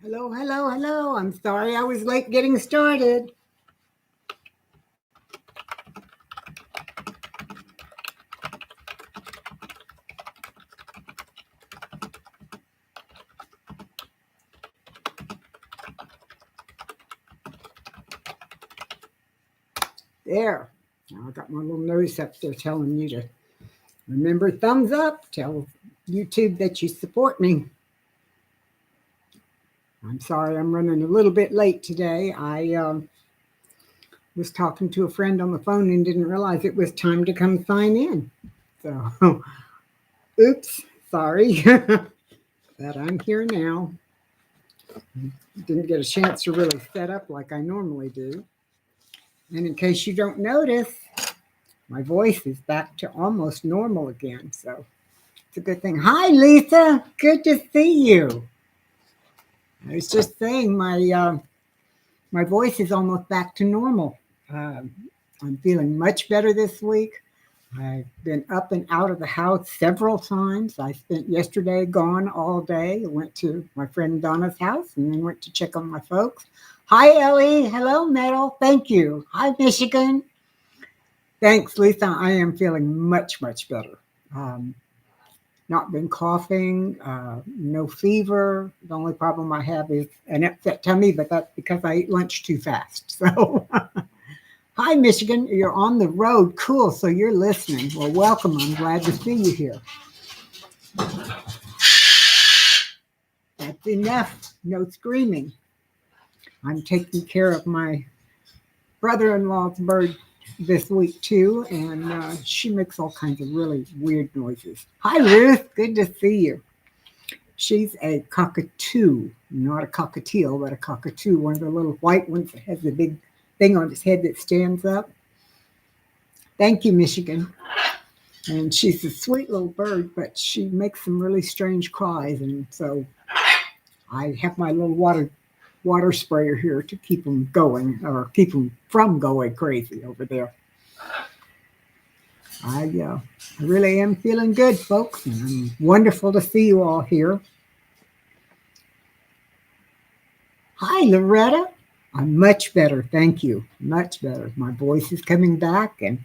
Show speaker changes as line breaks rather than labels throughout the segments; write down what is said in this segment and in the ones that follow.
Hello, hello, hello. I'm sorry I was late getting started. There. Now I got my little nose up there telling you to remember thumbs up. Tell YouTube that you support me. I'm sorry I'm running a little bit late today. I was talking to a friend on the phone and didn't realize it was time to come sign in. So, oops, sorry. But I'm here now. Didn't get a chance to really set up like I normally do. And in case you don't notice, my voice is back to almost normal again. So it's a good thing. Hi, Lisa. Good to see you. I was just saying my voice is almost back to normal. Um, I'm feeling much better this week. I've been up and out of the house several times. I spent yesterday gone all day. I went to my friend Donna's house and then went to check on my folks. Hi, Ellie. Hello, Metal. Thank you. Hi, Michigan. Thanks, Lisa. I am feeling much, much better. Um, Not been coughing, no fever. The only problem I have is an upset tummy, but that's because I ate lunch too fast. So, hi, Michigan. You're on the road. Cool. So you're listening. Well, welcome. I'm glad to see you here. That's enough. No screaming. I'm taking care of my brother-in-law's bird this week too, and she makes all kinds of really weird noises. Hi, Ruth. Good to see you. She's a cockatoo, not a cockatiel, but a cockatoo, one of the little white ones that has the big thing on its head that stands up. Thank you, Michigan. And she's a sweet little bird, but she makes some really strange cries, and so I have my little water sprayer here to keep them going or keep them from going crazy over there. I really am feeling good, folks, and wonderful to see you all here. Hi, Loretta. I'm much better, thank you. Much better. My voice is coming back, and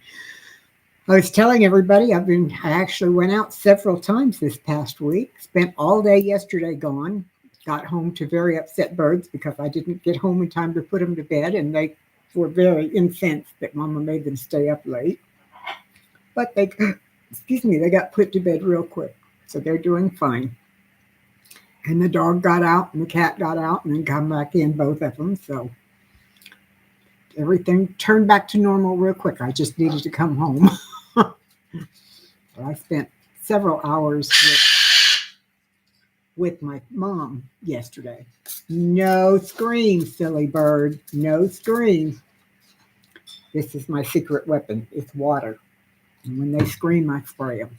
I was telling everybody I actually went out several times this past week. Spent all day yesterday gone. Got home to very upset birds because I didn't get home in time to put them to bed, and they were very incensed that Mama made them stay up late. But they got put to bed real quick, so they're doing fine. And the dog got out, and the cat got out, and then come back in, both of them. So everything turned back to normal real quick. I just needed to come home. I spent several hours with my mom yesterday. No scream, silly bird. No scream. This is my secret weapon. It's water. And when they scream, I spray them.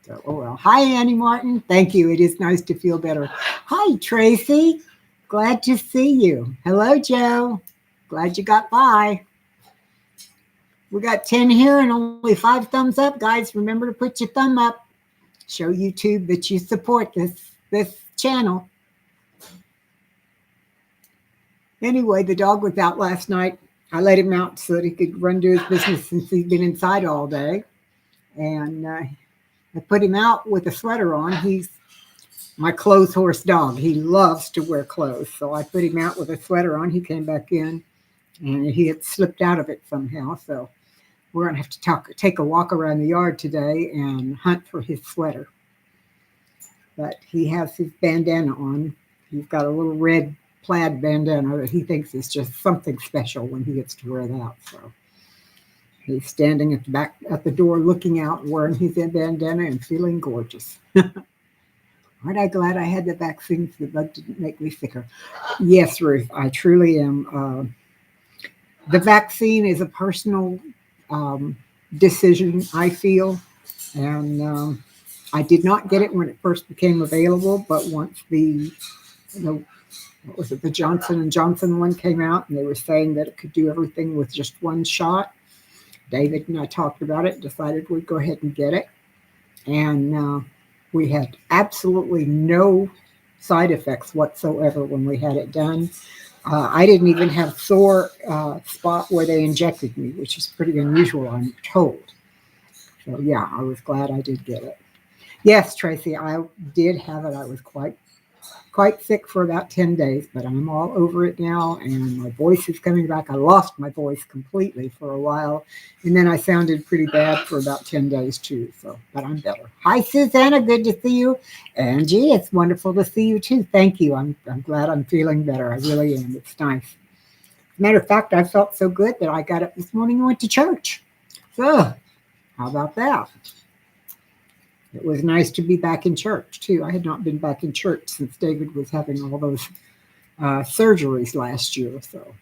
So, oh well. Hi, Annie Martin. Thank you. It is nice to feel better. Hi, Tracy. Glad to see you. Hello, Joe. Glad you got by. We got 10 here and only 5 thumbs up. Guys, remember to put your thumb up. Show YouTube that you support this channel. Anyway, the dog was out last night. I let him out so that he could run to his business since he'd been inside all day. And I put him out with a sweater on. He's my clothes horse dog. He loves to wear clothes. So I put him out with a sweater on. He came back in and he had slipped out of it somehow. So we're going to have to take a walk around the yard today and hunt for his sweater. But he has his bandana on. He's got a little red plaid bandana that he thinks is just something special when he gets to wear that. So he's standing at the door looking out, wearing his bandana and feeling gorgeous. Aren't I glad I had the vaccine so the bug didn't make me sicker? Yes, Ruth, I truly am. The vaccine is a personal decision, I feel. And I did not get it when it first became available, but once the Johnson & Johnson one came out, and they were saying that it could do everything with just one shot. David and I talked about it, decided we'd go ahead and get it. And we had absolutely no side effects whatsoever when we had it done. I didn't even have sore spot where they injected me, which is pretty unusual, I'm told. So yeah, I was glad I did get it. Yes, Tracy, I did have it. I was quite sick for about 10 days, but I'm all over it now, and my voice is coming back. I lost my voice completely for a while, and then I sounded pretty bad for about 10 days too. So, but I'm better. Hi, Susanna. Good to see you. Angie, it's wonderful to see you too. Thank you. I'm glad I'm feeling better. I really am. It's nice. Matter of fact, I felt so good that I got up this morning and went to church. So, how about that? It was nice to be back in church too. I had not been back in church since David was having all those surgeries last year. So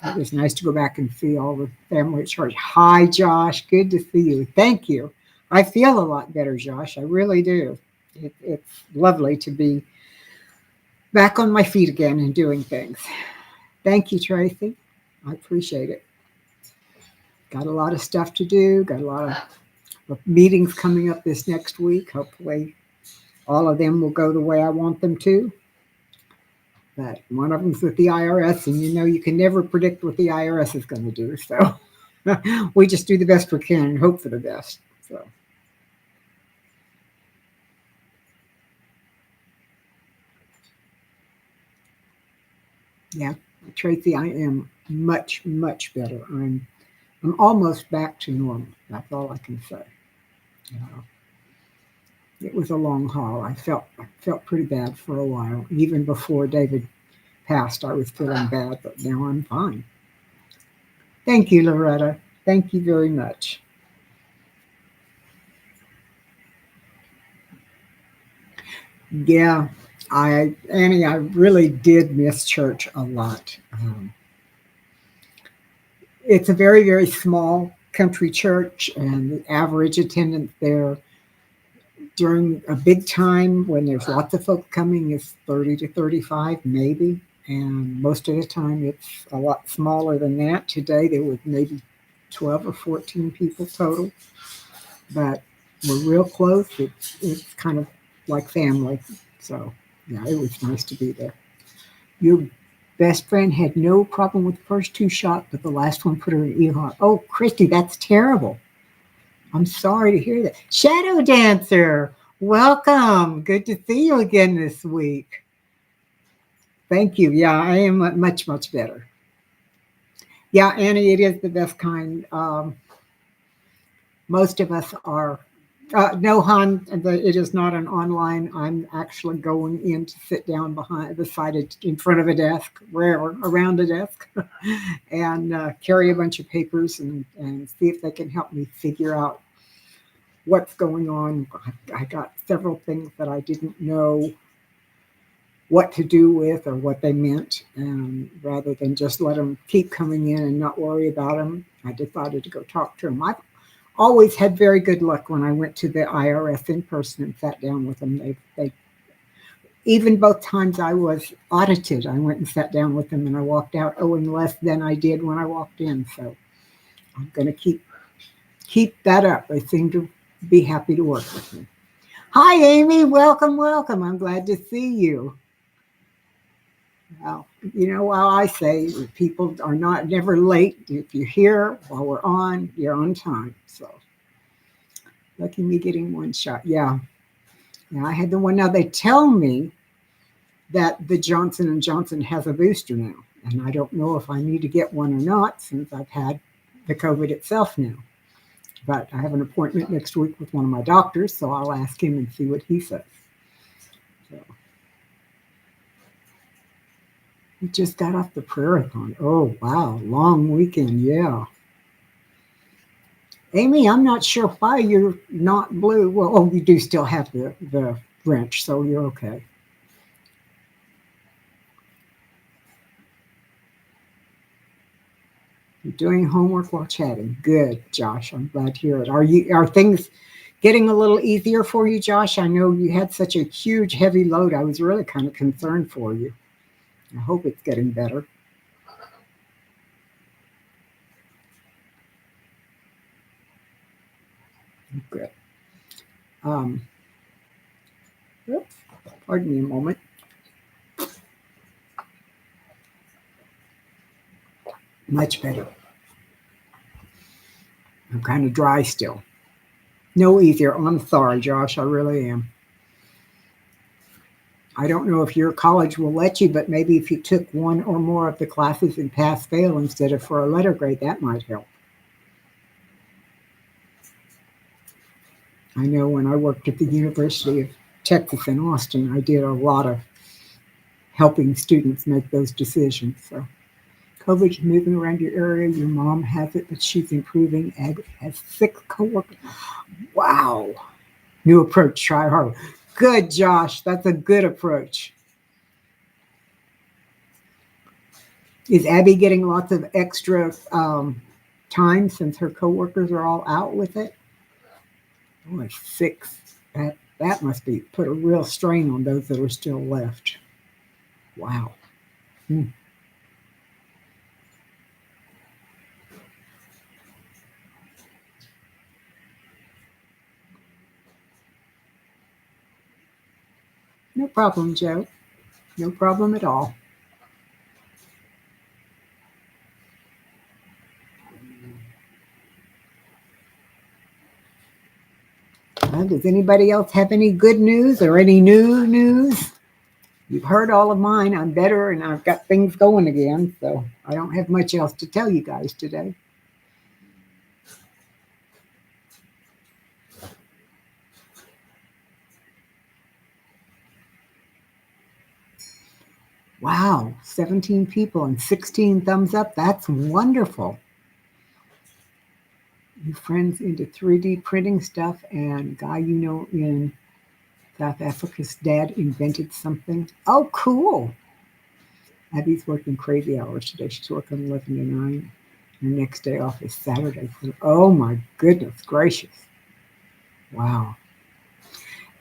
it was nice to go back and see all the family at church. Hi, Josh. Good to see you. Thank you. I feel a lot better, Josh. I really do. It's lovely to be back on my feet again and doing things. Thank you, Tracy. I appreciate it. Got a lot of stuff to do. Got a lot of meetings coming up this next week. Hopefully, all of them will go the way I want them to. But one of them's with the IRS, and you know you can never predict what the IRS is going to do. So we just do the best we can and hope for the best. So yeah, Tracy, I am much better. I'm almost back to normal. That's all I can say. You know, it was a long haul. I felt pretty bad for a while. Even before David passed, I was feeling bad, but now I'm fine. Thank you, Loretta. Thank you very much. Yeah, Annie, I really did miss church a lot. It's a very small country church, and the average attendance there during a big time when there's lots of folks coming is 30 to 35, maybe. And most of the time, it's a lot smaller than that. Today, there was maybe 12 or 14 people total, but we're real close. It's kind of like family. So, yeah, it was nice to be there. Your best friend had no problem with the first two shots, but the last one put her in ER. Oh, Christy, that's terrible. I'm sorry to hear that. Shadow Dancer, welcome. Good to see you again this week. Thank you. Yeah, I am much better. Yeah, Annie, it is the best kind. Most of us are. No, Han, it is not an online. I'm actually going in to sit down beside it, in front of a desk, wherever, around a desk, and carry a bunch of papers and see if they can help me figure out what's going on. I got several things that I didn't know what to do with or what they meant. And rather than just let them keep coming in and not worry about them, I decided to go talk to them. I've always had very good luck when I went to the IRS in person and sat down with them. They even both times I was audited, I went and sat down with them and I walked out owing less than I did when I walked in. So I'm going to keep that up. They seem to be happy to work with me. Hi, Amy. Welcome. I'm glad to see you. Well, while I say people are not never late. If you're here while we're on, you're on time. So lucky me getting one shot. Yeah. Yeah, I had the one. Now they tell me that the Johnson & Johnson has a booster now. And I don't know if I need to get one or not since I've had the COVID itself now. But I have an appointment next week with one of my doctors, so I'll ask him and see what he says. So we just got off the prayer-a-thon. Oh, wow. Long weekend. Yeah. Amy, I'm not sure why you're not blue. Well, oh, you do still have the wrench, so you're okay. You're doing homework while chatting. Good, Josh. I'm glad to hear it. Are things getting a little easier for you, Josh? I know you had such a huge, heavy load. I was really kind of concerned for you. I hope it's getting better. Good. Um, oops, pardon me a moment. Much better. I'm kind of dry still. No easier. I'm sorry, Josh. I really am. I don't know if your college will let you, but maybe if you took one or more of the classes in pass fail instead of for a letter grade, that might help. I know when I worked at the University of Texas in Austin, I did a lot of helping students make those decisions. So COVID is moving around your area. Your mom has it, but she's improving. Ed has 6 coworkers. Wow. New approach, try harder. Good, Josh. That's a good approach. Is Abby getting lots of extra time since her coworkers are all out with it? Only 6. That must be put a real strain on those that are still left. Wow. Hmm. No problem, Joe. No problem at all. Does anybody else have any good news or any new news? You've heard all of mine. I'm better and I've got things going again, so I don't have much else to tell you guys today. Wow, 17 people and 16 thumbs up. That's wonderful. Your friends into 3D printing stuff, and guy you know in South Africa's dad invented something. Oh, cool. Abby's working crazy hours today. She's working 11 to 9. Her next day off is Saturday. Oh, my goodness gracious. Wow.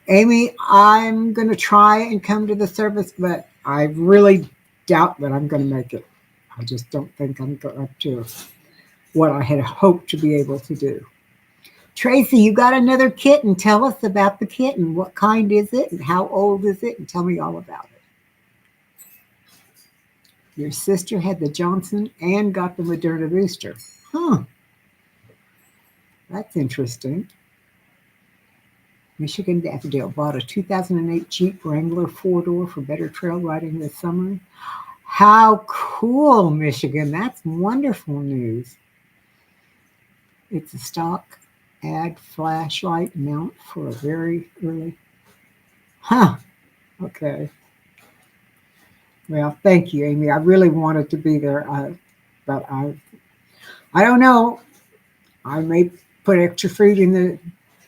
Amy, I'm going to try and come to the service, but I really doubt that I'm going to make it. I just don't think I'm up to what I had hoped to be able to do. Tracy, you got another kitten. Tell us about the kitten. What kind is it and how old is it? And tell me all about it. Your sister had the Johnson and got the Moderna booster. Huh. That's interesting. Michigan Daffodil bought a 2008 Jeep Wrangler 4-door for better trail riding this summer. How cool, Michigan. That's wonderful news. It's a stock ad flashlight mount for a very early. Huh. Okay. Well, thank you, Amy. I really wanted to be there, but I don't know. I may put extra food in the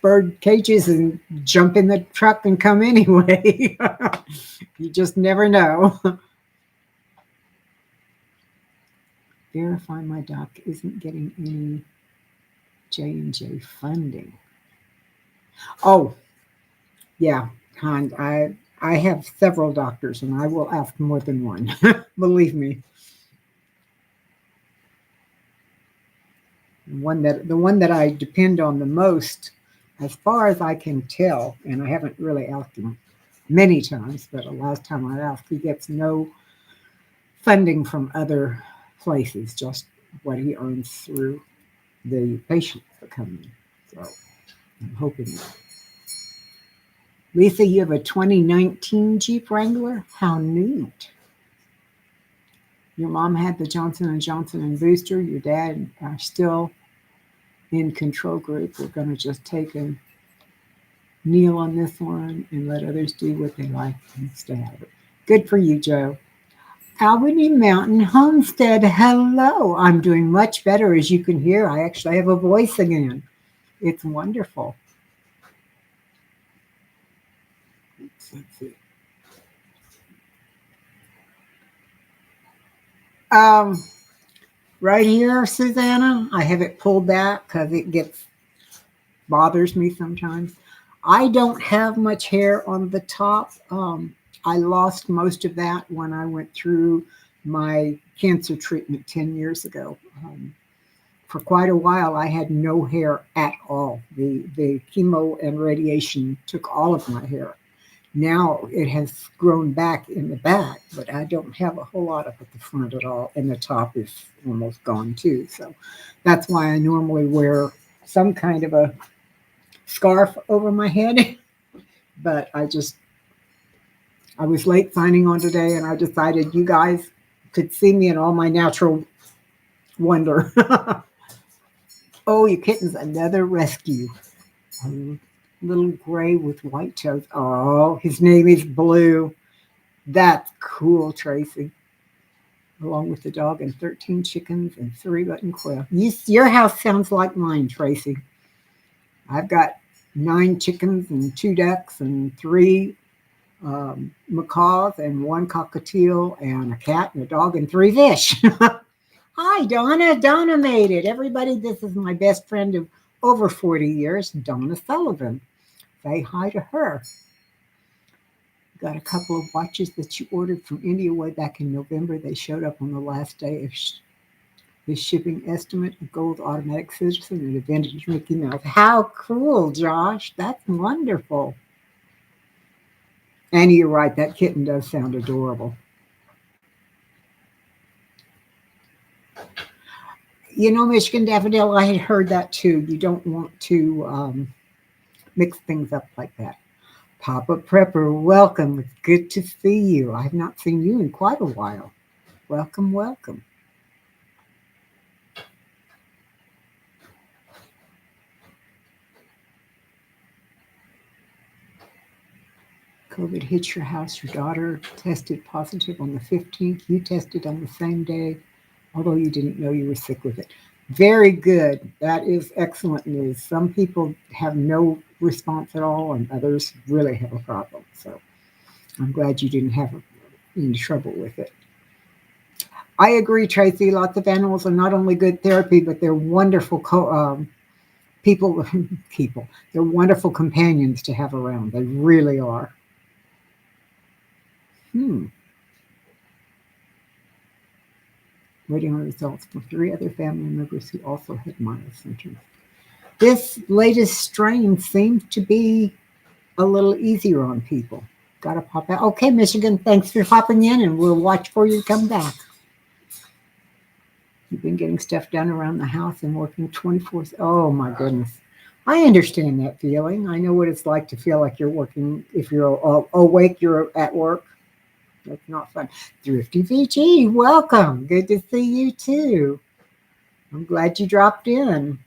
bird cages and jump in the truck and come anyway. You just never know. Verify my doc isn't getting any J&J funding. Oh, yeah, hon, I have several doctors and I will ask more than one. Believe me. The one that I depend on the most, as far as I can tell, and I haven't really asked him many times, but the last time I asked, he gets no funding from other places, just what he earns through the patients that come in. So I'm hoping that. Lisa, you have a 2019 Jeep Wrangler? How neat. Your mom had the Johnson & Johnson and booster. Your dad are still in control group. We're going to just take a kneel on this one and let others do what they like and stay out of it. Good for you, Joe. Albany Mountain Homestead, hello. I'm doing much better, as you can hear. I actually have a voice again. It's wonderful. Let's see. Right here, Susanna, I have it pulled back because it bothers me sometimes. I don't have much hair on the top. I lost most of that when I went through my cancer treatment 10 years ago. For quite a while, I had no hair at all. The chemo and radiation took all of my hair. Now it has grown back in the back, but I don't have a whole lot up at the front at all, and the top is almost gone too. So that's why I normally wear some kind of a scarf over my head. But I was late signing on today, and I decided you guys could see me in all my natural wonder. Oh, you kitten's another rescue. A little gray with white toes. Oh, his name is Blue. That's cool, Tracy. Along with the dog and 13 chickens and 3 button quail. Your house sounds like mine, Tracy. I've got 9 chickens and 2 ducks and 3 macaws and 1 cockatiel and a cat and a dog and 3 fish. Hi, Donna. Donna made it. Everybody, this is my best friend of over 40 years, Donna Sullivan. Say hi to her. Got a couple of watches that you ordered from India way back in November. They showed up on the last day of the shipping estimate, a gold automatic citizen and a vintage Mickey Mouse. How cool, Josh. That's wonderful. Annie, you're right. That kitten does sound adorable. Michigan Daffodil, I had heard that too. You don't want to mix things up like that. Papa Prepper, welcome. It's good to see you. I have not seen you in quite a while. Welcome, welcome. COVID hit your house. Your daughter tested positive on the 15th. You tested on the same day, although you didn't know you were sick with it. Very good. That is excellent news. Some people have no response at all, and others really have a problem. So I'm glad you didn't have any trouble with it. I agree, Tracy. Lots of animals are not only good therapy, but they're wonderful people. They're wonderful companions to have around. They really are. Waiting on results from 3 other family members who also had mild symptoms. This latest strain seems to be a little easier on people. Got to pop out. Okay, Michigan, thanks for popping in, and we'll watch for you to come back. You've been getting stuff done around the house and working 24. Oh, my goodness. I understand that feeling. I know what it's like to feel like you're working. If you're awake, you're at work. That's not fun. Thrifty VG, welcome. Good to see you too. I'm glad you dropped in.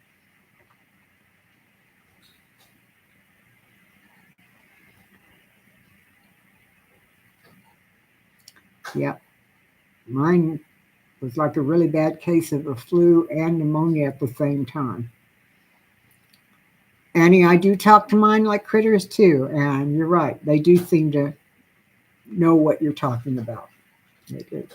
Yep. Mine was like a really bad case of a flu and pneumonia at the same time. Annie, I do talk to mine like critters too, and you're right. They do seem to know what you're talking about. They do.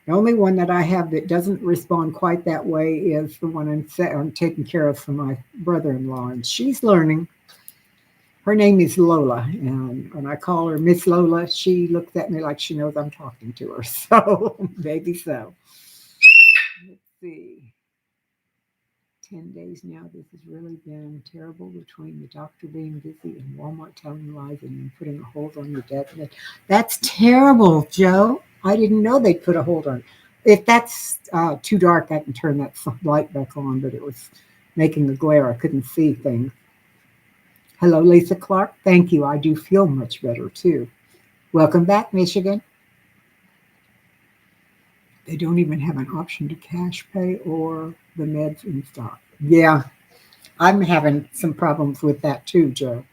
The only one that I have that doesn't respond quite that way is the one I'm taking care of for my brother-in-law, and she's learning. Her name is Lola, and when I call her Miss Lola, she looks at me like she knows I'm talking to her. So maybe so. Let's see. 10 days now. This has really been terrible between the doctor being busy and Walmart telling lies and then putting a hold on your dad. That's terrible, Joe. I didn't know they'd put a hold on. If that's too dark, I can turn that light back on, but it was making a glare. I couldn't see things. Hello, Lisa Clark. Thank you. I do feel much better, too. Welcome back, Michigan. They don't even have an option to cash pay or the meds in stock. Yeah, I'm having some problems with that too, Joe.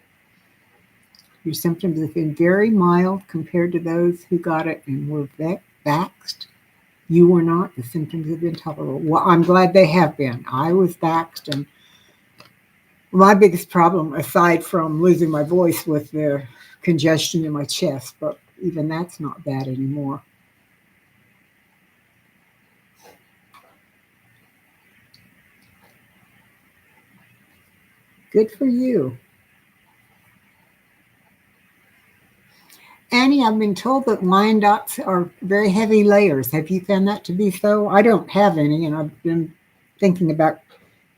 Your symptoms have been very mild compared to those who got it and were vaxxed. You were not. The symptoms have been tolerable. Well, I'm glad they have been. I was vaxxed, and my biggest problem, aside from losing my voice, was the congestion in my chest, but even that's not bad anymore. Good for you. Annie, I've been told that Wyandottes are very heavy layers. Have you found that to be so? I don't have any, and I've been thinking about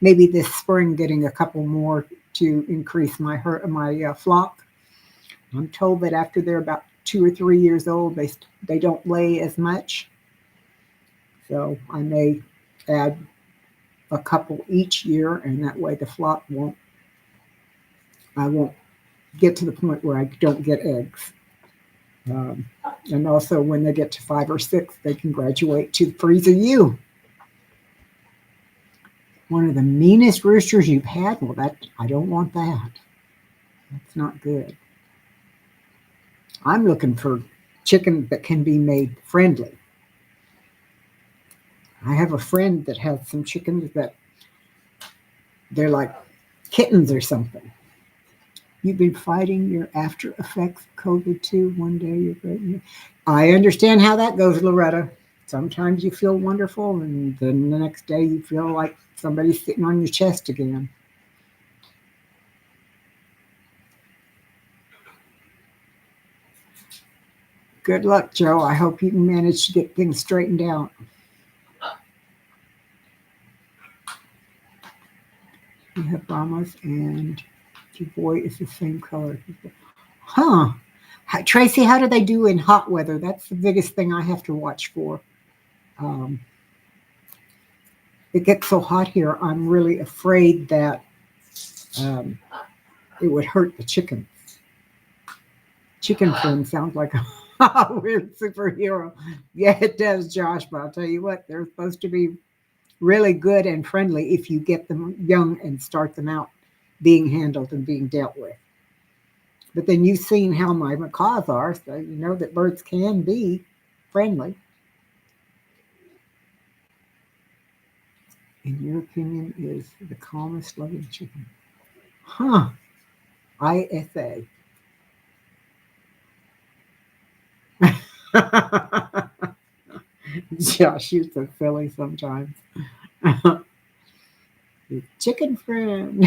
maybe this spring getting a couple more to increase my flock. I'm told that after they're about 2 or 3 years old, they don't lay as much. So I may add a couple each year, and that way the flock won't. I won't get to the point where I don't get eggs. Um, and also, when they get to 5 or 6, they can graduate to freezer you. One of the meanest roosters you've had. Well, that I don't want that. That's not good. I'm looking for chicken that can be made friendly. I have a friend that has some chickens that they're like kittens or something. You've been fighting your after effects of COVID too. One day you're great. I understand how that goes, Loretta. Sometimes you feel wonderful, and then the next day you feel like somebody's sitting on your chest again. Good luck, Joe. I hope you can manage to get things straightened out. You have Brahmas, and your boy is the same color. Huh. Tracy, how do they do in hot weather? That's the biggest thing I have to watch for. Um, it gets so hot here, I'm really afraid that um, it would hurt the chicken. Chicken friend sounds like a weird superhero. Yeah, it does, Josh, but I'll tell you what, they're supposed to be really good and friendly if you get them young and start them out being handled and being dealt with. But then you've seen how my macaws are, so you know that birds can be friendly. In your opinion, is the calmest loving chicken? Huh. ISA. Josh, you're so silly sometimes. Chicken friend.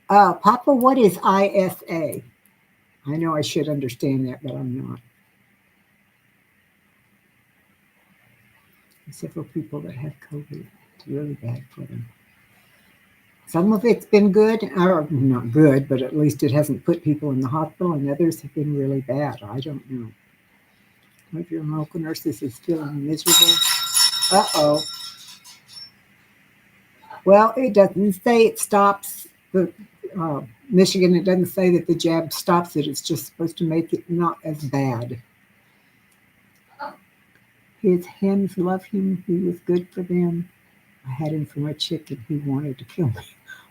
Papa, what is ISA? I know I should understand that, but I'm not. Several people that have COVID. It's really bad for them. Some of it's been good, or not good, but at least it hasn't put people in the hospital, and others have been really bad. I don't know. One of your local nurses is feeling miserable. Uh-oh. Well, it doesn't say it stops the Michigan. It doesn't say that the jab stops it. It's just supposed to make it not as bad. His hens love him. He was good for them. I had him for my chicken. He wanted to kill me.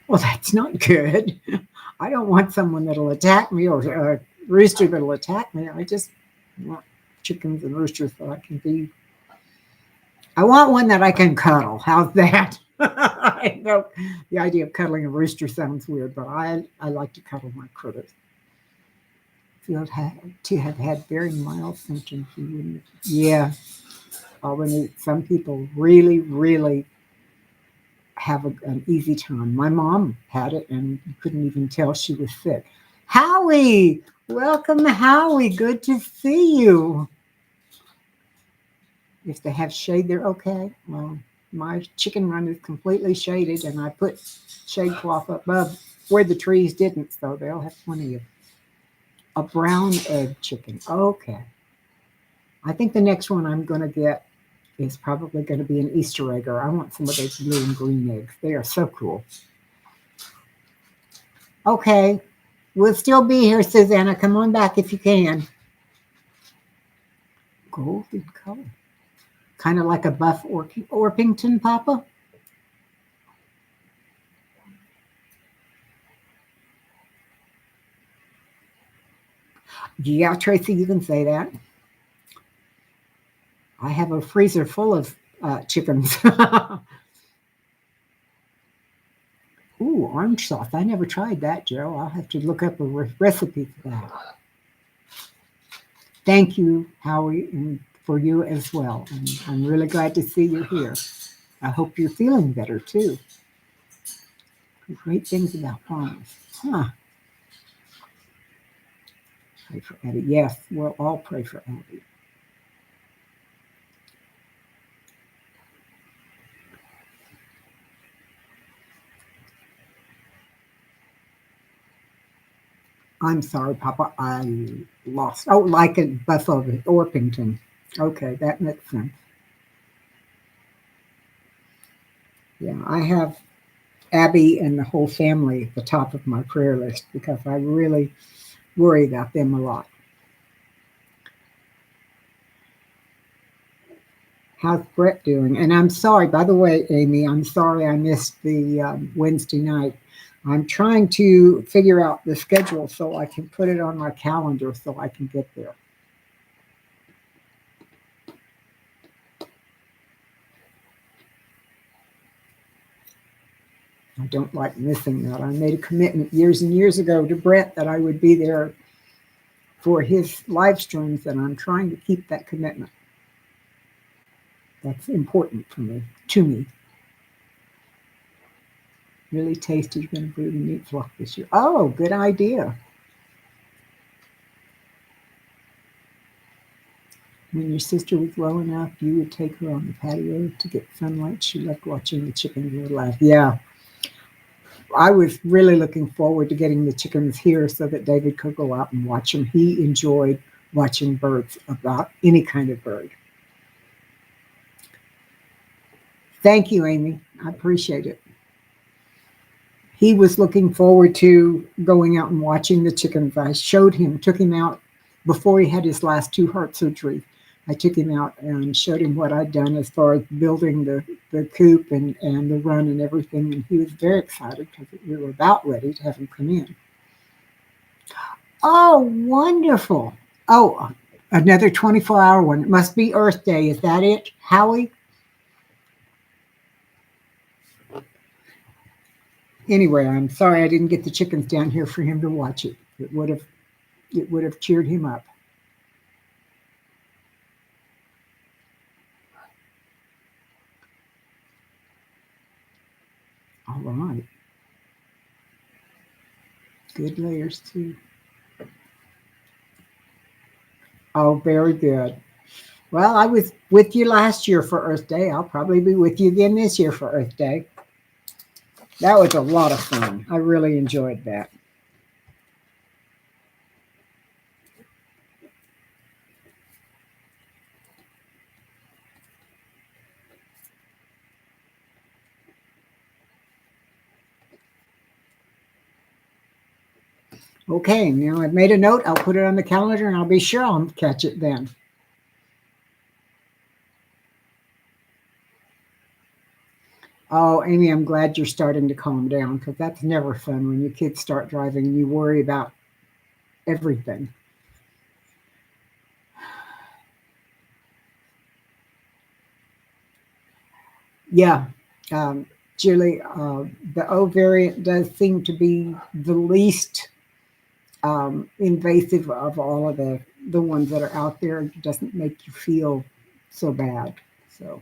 Well, that's not good. I don't want someone that'll attack me or a rooster that'll attack me. I just want chickens and roosters that I can be. I want one that I can cuddle. How's that? I know the idea of cuddling a rooster sounds weird, but I like to cuddle my critters. Field had to have had very mild symptoms. He wouldn't. Yeah. Some people really, really have an easy time. My mom had it and you couldn't even tell she was sick. Howie, welcome, Howie. Good to see you. If they have shade, they're okay. Well, my chicken run is completely shaded, and I put shade cloth above where the trees didn't, so they'll have plenty of a brown egg chicken. Okay. I think the next one I'm going to get is probably going to be an Easter egg, or I want some of those blue and green eggs. They are so cool. Okay. We'll still be here, Susanna. Come on back if you can. Golden color. Kind of like a buff Orpington, Papa. Yeah, Tracy, you can say that. I have a freezer full of chickens. Ooh, orange sauce. I never tried that, Joe. I'll have to look up a recipe for that. Thank you, Howie, and for you as well. And I'm really glad to see you here. I hope you're feeling better, too. Great things about farmers. Huh. Pray for Eddie. Yes, we'll all pray for Eddie. I'm sorry, Papa. I lost. Oh, like in Buffalo, Orpington. Okay, that makes sense. Yeah, I have Abby and the whole family at the top of my prayer list because I really worry about them a lot. How's Brett doing? And I'm sorry, by the way, Amy, I'm sorry I missed the Wednesday night. I'm trying to figure out the schedule so I can put it on my calendar so I can get there. I don't like missing that. I made a commitment years and years ago to Brett that I would be there for his live streams, and I'm trying to keep that commitment. That's important for me, to me. Really tasty. You're going to brew the meat flock this year. Oh, good idea. When your sister was low enough, you would take her on the patio to get sunlight. She loved watching the chickens in her life. Yeah, I was really looking forward to getting the chickens here so that David could go out and watch them. He enjoyed watching birds, about any kind of bird. Thank you, Amy. I appreciate it. He was looking forward to going out and watching the chickens. I showed him, took him out before he had his last two heart surgeries. I took him out and showed him what I'd done as far as building the coop and the run and everything. And he was very excited because we were about ready to have him come in. Oh, wonderful. Oh, another 24-hour one. It must be Earth Day. Is that it, Howie? Anyway, I'm sorry I didn't get the chickens down here for him to watch it. It would have cheered him up. All right. Good layers too. Oh, very good. Well, I was with you last year for Earth Day. I'll probably be with you again this year for Earth Day. That was a lot of fun. I really enjoyed that. Okay, now I've made a note. I'll put it on the calendar and I'll be sure I'll catch it then. Oh, Amy, I'm glad you're starting to calm down because that's never fun when your kids start driving and you worry about everything. Yeah, Julie, the O variant does seem to be the least invasive of all of the ones that are out there. It doesn't make you feel so bad. So,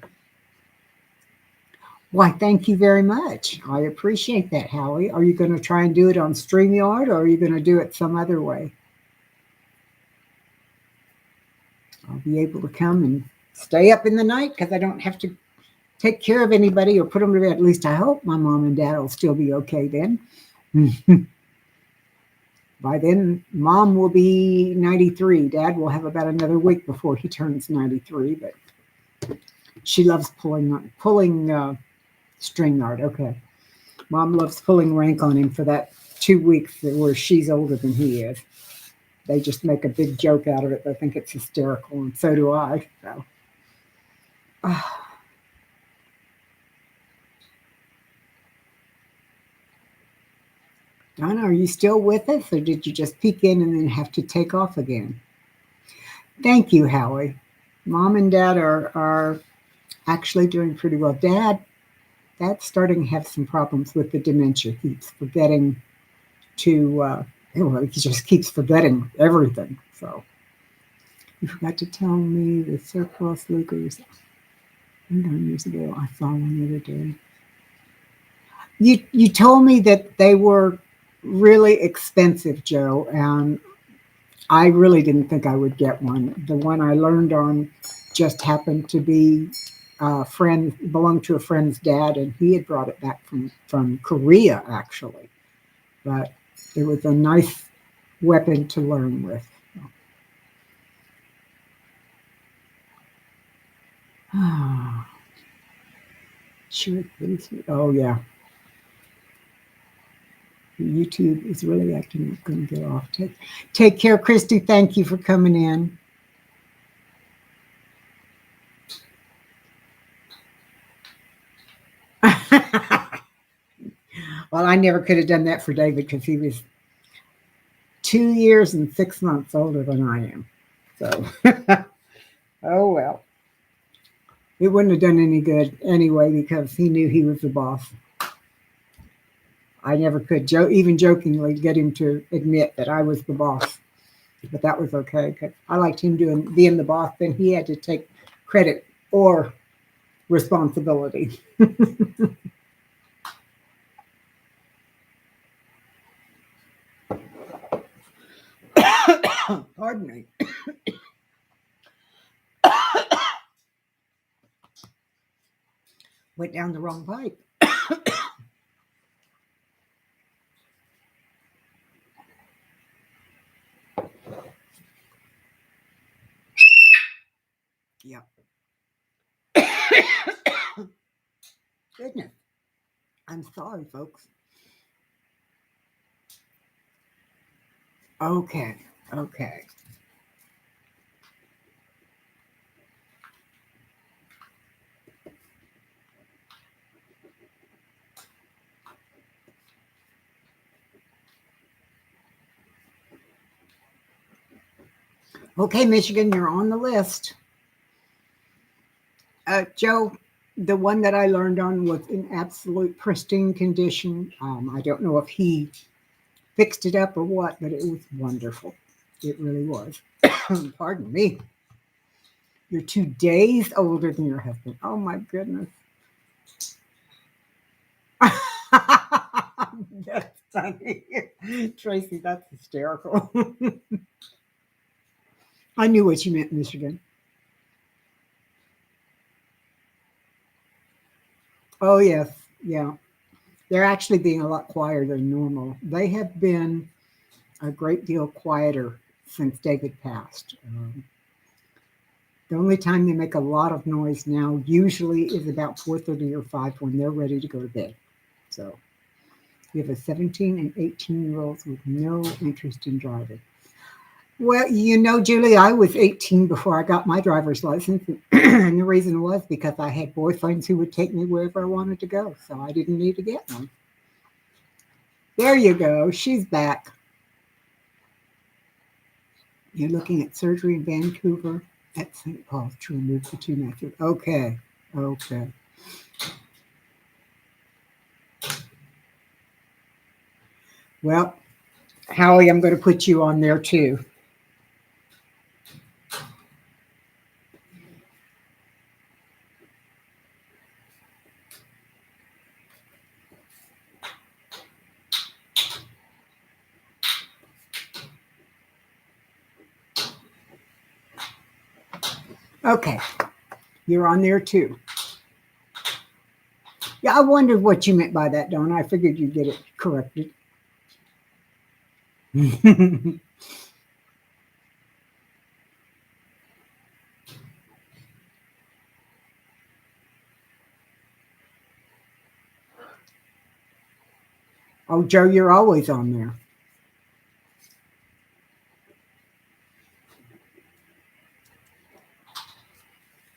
why, thank you very much. I appreciate that, Howie. Are you going to try and do it on StreamYard or are you going to do it some other way? I'll be able to come and stay up in the night because I don't have to take care of anybody or put them to bed. At least I hope my mom and dad will still be okay then. By then, mom will be 93. Dad will have about another week before he turns 93, but she loves pulling string yard. Okay. Mom loves pulling rank on him for that 2 weeks where she's older than he is. They just make a big joke out of it. They think it's hysterical, and so do I. So. Donna, are you still with us, or did you just peek in and then have to take off again? Thank you, Howie. Mom and Dad are actually doing pretty well. Dad's starting to have some problems with the dementia. He's forgetting to, he just keeps forgetting everything. So you forgot to tell me the surplus Lucas 9 years ago. I saw one the other day. You told me that they were really expensive, Joe, and I really didn't think I would get one. The one I learned on just happened to be a friend, belonged to a friend's dad, and he had brought it back from Korea, actually. But it was a nice weapon to learn with. Sure, please. Oh, yeah. YouTube is really acting up. Going to get off. Take care, Christy. Thank you for coming in. Well, I never could have done that for David because he was 2 years and 6 months older than I am. So, oh well. It wouldn't have done any good anyway because he knew he was the boss. I never could even jokingly get him to admit that I was the boss. But that was okay because I liked him being the boss. Then he had to take credit or responsibility. Pardon me. Went down the wrong pipe. Yep. Goodness. I'm sorry, folks. Okay. Okay. Okay, Michigan, you're on the list. Joe, the one that I learned on was in absolute pristine condition. I don't know if he fixed it up or what, but it was wonderful. It really was. Pardon me. You're 2 days older than your husband. Oh my goodness. That's funny. Tracy, that's hysterical. I knew what you meant, Michigan. Oh, yes. Yeah. They're actually being a lot quieter than normal. They have been a great deal quieter since David passed. The only time they make a lot of noise now usually is about 4:30 or 5 when they're ready to go to bed. So you have a 17 and 18-year-olds with no interest in driving. Well, Julie, I was 18 before I got my driver's license. And the reason was because I had boyfriends who would take me wherever I wanted to go. So I didn't need to get one. There you go. She's back. You're looking at surgery in Vancouver at St. Paul's to remove the 2 matches. Okay. Okay. Well, Howie, I'm going to put you on there too. Okay. You're on there too. Yeah, I wondered what you meant by that, Donna. I figured you'd get it corrected. Oh, Joe, you're always on there.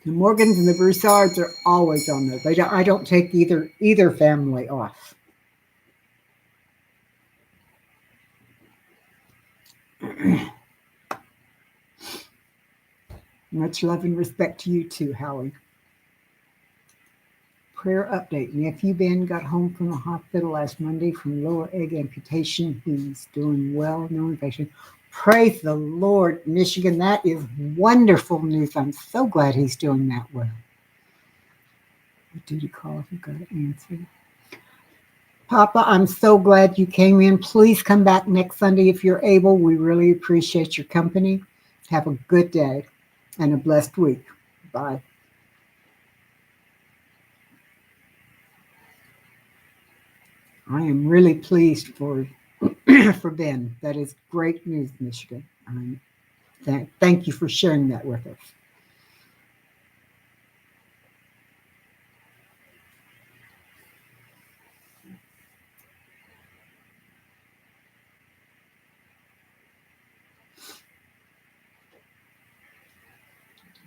The Morgans and the Broussards are always on there. I don't take either family off. Much love and respect to you too, Howie. Prayer update. Nephew Ben got home from the hospital last Monday from lower leg amputation. He's doing well, no infection. Praise the Lord, Michigan. That is wonderful news. I'm so glad he's doing that well. Duty call, you've got to answer. Papa, I'm so glad you came in. Please come back next Sunday if you're able. We really appreciate your company. Have a good day and a blessed week. Bye. I am really pleased for for Ben. That is great news, Michigan. Thank you for sharing that with us.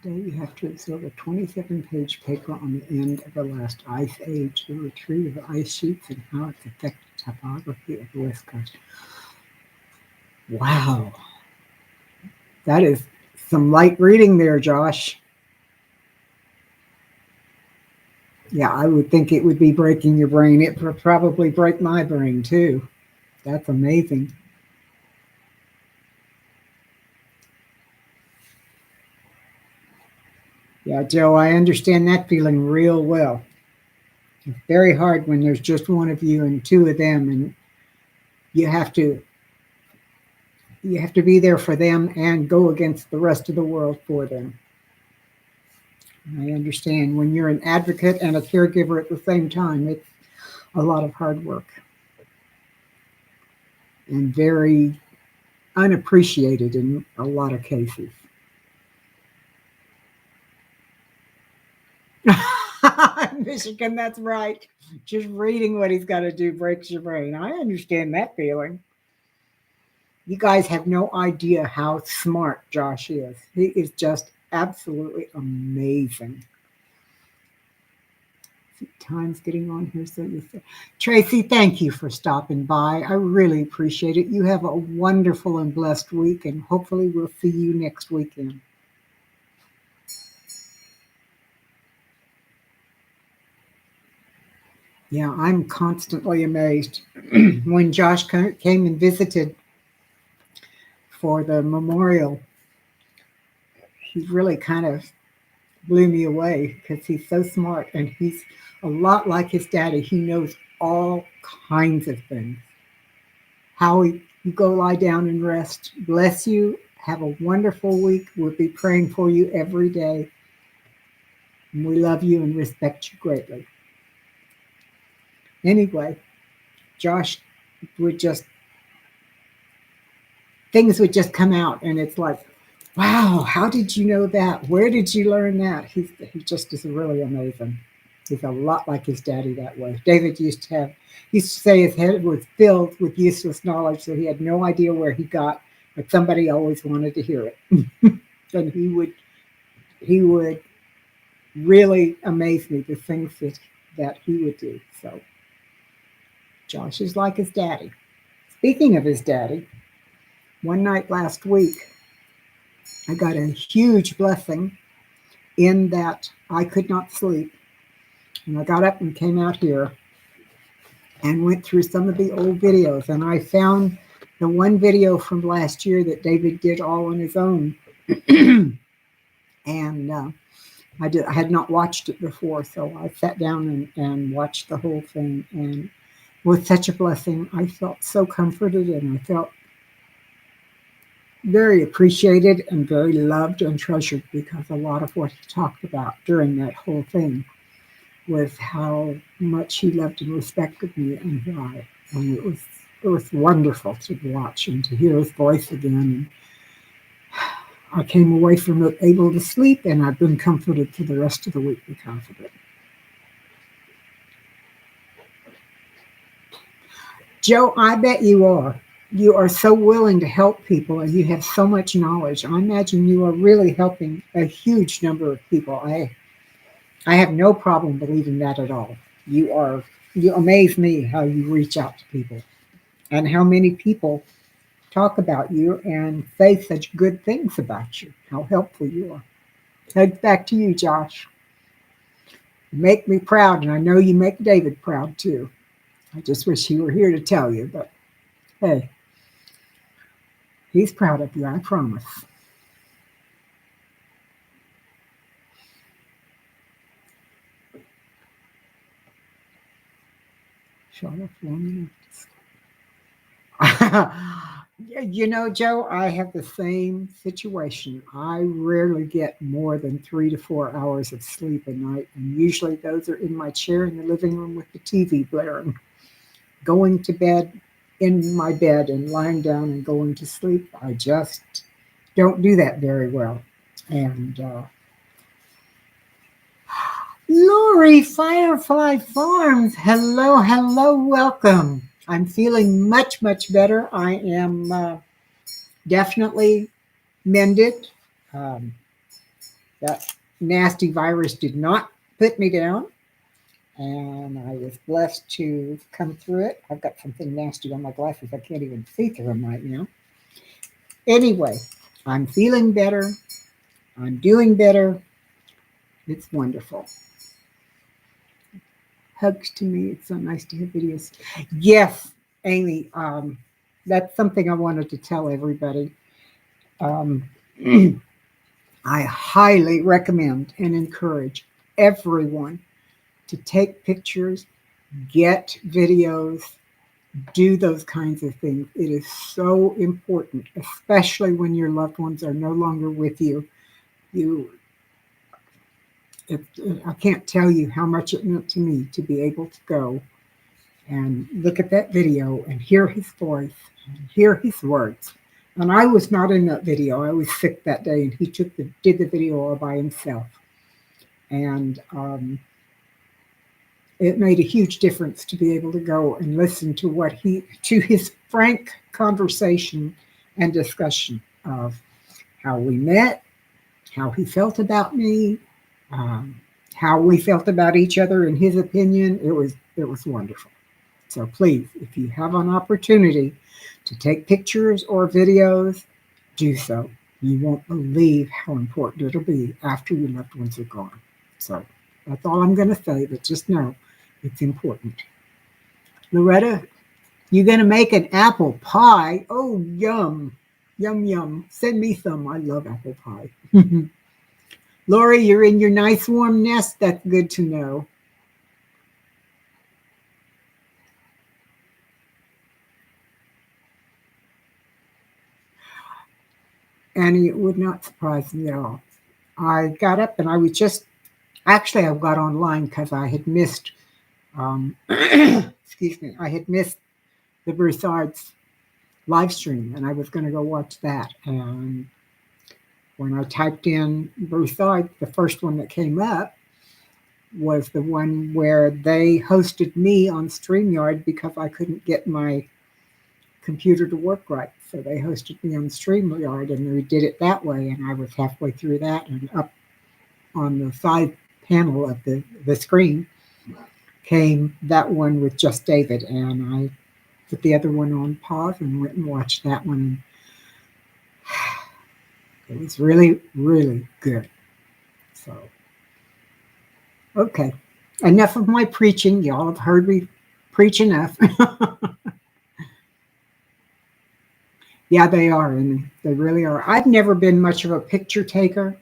Today you have to observe a 27-page paper on the end of the last ice age, the retreat of the ice sheets, and how it's affected topography of the West Coast. Wow. That is some light reading there, Josh. Yeah, I would think it would be breaking your brain. It would probably break my brain too. That's amazing. Yeah, Joe, I understand that feeling real well. It's very hard when there's just one of you and two of them, and you have to be there for them and go against the rest of the world for them. I understand when you're an advocate and a caregiver at the same time, it's a lot of hard work and very unappreciated in a lot of cases. Michigan, that's right. Just reading what he's got to do breaks your brain. I understand that feeling. You guys have no idea how smart Josh is. He is just absolutely amazing. Time's getting on here, so you say. Tracy, thank you for stopping by. I really appreciate it. You have a wonderful and blessed week, and hopefully we'll see you next weekend. Yeah, I'm constantly amazed. When Josh came and visited for the memorial, he really kind of blew me away because he's so smart and he's a lot like his daddy. He knows all kinds of things. Howie, you go lie down and rest. Bless you. Have a wonderful week. We'll be praying for you every day. And we love you and respect you greatly. Anyway, Josh would just, things would just come out and it's like, wow, how did you know that? Where did you learn that? He just is really amazing. He's a lot like his daddy that way. David used to say his head was filled with useless knowledge that he had no idea where he got, but somebody always wanted to hear it. And he would really amaze me, the things that he would do. So Josh is like his daddy. Speaking of his daddy, one night last week, I got a huge blessing in that I could not sleep. And I got up and came out here and went through some of the old videos. And I found the one video from last year that David did all on his own. And I had not watched it before. So I sat down and watched the whole thing. And it was such a blessing. I felt so comforted and I felt very appreciated and very loved and treasured because a lot of what he talked about during that whole thing was how much he loved and respected me and why. And it was wonderful to watch and to hear his voice again. And I came away from it able to sleep, and I've been comforted for the rest of the week because of it. Joe, I bet you are. You are so willing to help people and you have so much knowledge. I imagine you are really helping a huge number of people. I have no problem believing that at all. You amaze me how you reach out to people and how many people talk about you and say such good things about you, how helpful you are. Heads back to you, Josh. You make me proud, and I know you make David proud too. I just wish he were here to tell you, but hey, he's proud of you, I promise. Shut up long enough. You know, Joe, I have the same situation. I rarely get more than 3 to 4 hours of sleep a night, and usually those are in my chair in the living room with the TV blaring. Going to bed in my bed and lying down and going to sleep. I just don't do that very well. And Lori, Firefly Farms, hello, hello, welcome. I'm feeling much, much better. I am definitely mended. Um, that nasty virus did not put me down, and I was blessed to come through it. I've got something nasty on my glasses. I can't even see through them right now. Anyway, I'm feeling better. I'm doing better. It's wonderful. Hugs to me. It's so nice to have videos. Yes, Amy, that's something I wanted to tell everybody. Um, I highly recommend and encourage everyone to take pictures, get videos, do those kinds of things. It is so important, especially when your loved ones are no longer with you. I can't tell you how much it meant to me to be able to go and look at that video and hear his voice and hear his words. And I was not in that video. I was sick that day, and he did the video all by himself. And it made a huge difference to be able to go and listen to his frank conversation and discussion of how we met, how he felt about me, how we felt about each other in his opinion. It was wonderful. So please, if you have an opportunity to take pictures or videos, do so. You won't believe how important it'll be after your loved ones are gone. So that's all I'm going to say, but just know it's important. Loretta, you going to make an apple pie? Oh, yum. Yum, yum. Send me some. I love apple pie. Lori, you're in your nice warm nest. That's good to know. Annie, it would not surprise me at all. I got up and I got online because I had missed, excuse me, I had missed the Broussards live stream, and I was going to go watch that. And when I typed in Broussard, the first one that came up was the one where they hosted me on StreamYard because I couldn't get my computer to work right. So they hosted me on StreamYard, and we did it that way. And I was halfway through that, and up on the side panel of the screen came that one with just David. And I put the other one on pause and went and watched that one. It was really, really good. So, okay. Enough of my preaching. Y'all have heard me preach enough. Yeah, they are, and they really are. I've never been much of a picture taker.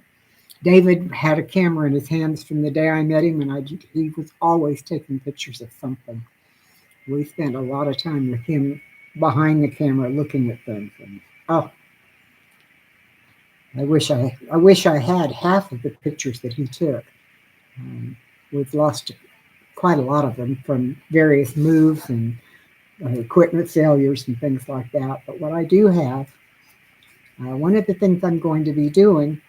David had a camera in his hands from the day I met him, and he was always taking pictures of something. We spent a lot of time with him behind the camera looking at things. And, oh, I wish I had half of the pictures that he took. We've lost quite a lot of them from various moves and equipment failures and things like that. But what I do have, one of the things I'm going to be doing